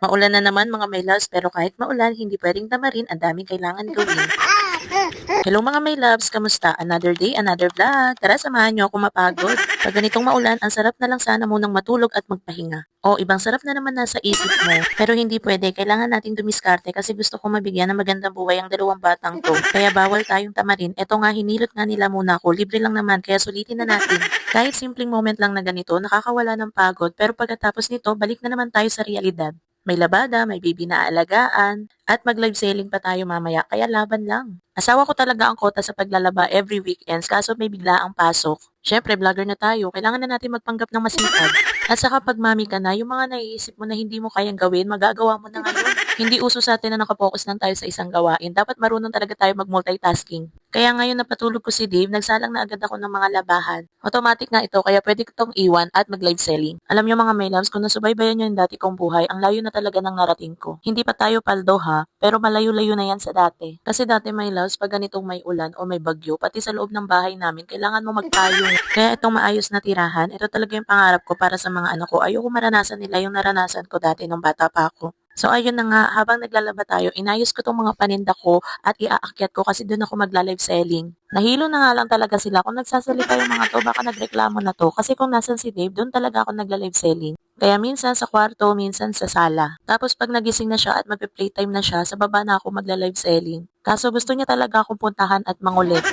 Maulan na naman mga my loves, pero kahit maulan, hindi pwedeng tamarin, ang daming kailangan gawin. Hello mga my loves, kamusta? Another day, another vlog. Tara, samahan niyo ako mapagod. Pag ganitong maulan, ang sarap na lang sana munang matulog at magpahinga. O, ibang sarap na naman nasa isip mo. Pero hindi pwede, kailangan nating dumiskarte kasi gusto ko mabigyan ng magandang buhay ang dalawang batang to. Kaya bawal tayong tamarin. Eto nga, hinilot nga nila muna ako. Libre lang naman, kaya sulitin na natin. Kahit simpleng moment lang na ganito, nakakawala ng pagod. Pero pagkatapos nito, balik na naman tayo sa realidad. May labada, may baby na aalagaan, at mag-live selling pa tayo mamaya, kaya laban lang. Asawa ko talaga ang kota sa paglalaba every weekends kaso may biglaang pasok. Siyempre, vlogger na tayo, kailangan na natin magpanggap ng masipag. At saka pag mami ka na, yung mga naiisip mo na hindi mo kayang gawin, magagawa mo na ngayon. Hindi uso sa atin na nakapokus lang tayo sa isang gawain. Dapat marunong talaga tayo mag-multitasking. Kaya ngayon napatulog ko si Dave, nagsalang na agad ako ng mga labahan. Automatic nga ito, kaya pwede ko itong iwan at mag-live selling. Alam niyo mga may loves, kung nasubaybayan niyo yung dati kong buhay, ang layo na talaga ng narating ko. Hindi pa tayo paldo ha, pero malayo-layo na yan sa dati. Kasi dati my loves, pag ganitong may ulan o may bagyo, pati sa loob ng bahay namin, kailangan mo magpayong. Kaya itong maayos na tirahan, ito talaga yung pangarap ko para sa mga anak ko. Ayoko maranasan nila yung naranasan ko dati nung bata pa ako. So ayun na nga, habang naglalaba tayo, inayos ko tong mga paninda ko at iaakyat ko kasi doon ako magla-live selling. Nahilo na nga lang talaga sila. Kung nagsasalita yung mga to, baka nagreklamo na to. Kasi kung nasan si Dave, doon talaga ako nagla-live selling. Kaya minsan sa kwarto, minsan sa sala. Tapos pag nagising na siya at magpe-playtime na siya, sa baba na ako magla-live selling. Kaso gusto niya talaga akong puntahan at mangulit.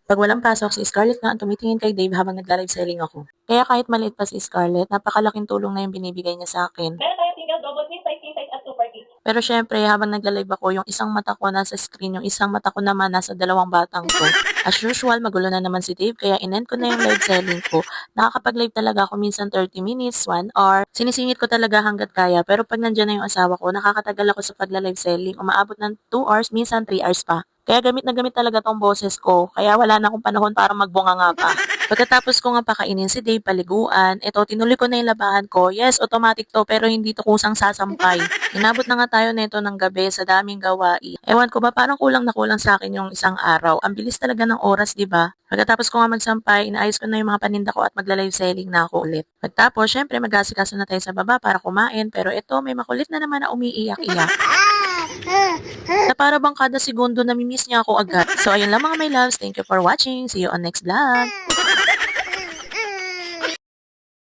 Pag walang pasok, si Scarlett nga ang tumitingin kay Dave habang nagla-live selling ako. Kaya kahit maliit pa si Scarlett, napakalaking tulong na yung binibigay niya sa akin. Meron tayo single, double, queen size, king size, at super king. Pero syempre, habang nagla-live ako, yung isang mata ko nasa screen, yung isang mata ko naman nasa dalawang batang ko. As usual, magulo na naman si Dave, kaya in-end ko na yung live selling ko. Nakakapag-live talaga ako minsan 30 minutes, 1 hour. Sinisingit ko talaga hanggat kaya, pero pag nandyan na yung asawa ko, nakakatagal ako sa pagla-live selling. Umaabot ng 2 hours, minsan 3 hours pa. Kaya gamit na gamit talaga tong boses ko, kaya wala na akong panahon para magbunga nga pa. Pagkatapos ko nga pakainin si Dave, paliguan, eto tinuloy ko na yung labahan ko. Yes, automatic to pero hindi to kusang sasampay. Inabot na nga tayo nito ng gabi sa daming gawain. Ewan ko ba parang kulang na kulang sa akin yung isang araw. Ang bilis talaga ng oras, 'di ba? Pagkatapos ko nga magsampay, inaayos ko na yung mga paninda ko at magla-live selling na ako ulit. Pagtapos, syempre mag-asikaso na tayo sa baba para kumain pero ito may makulit na naman na umiiyak-iyak. Na para bang kada segundo namimiss niya ako agad. So ayun lang mga my loves, thank you for watching. See you on next vlog.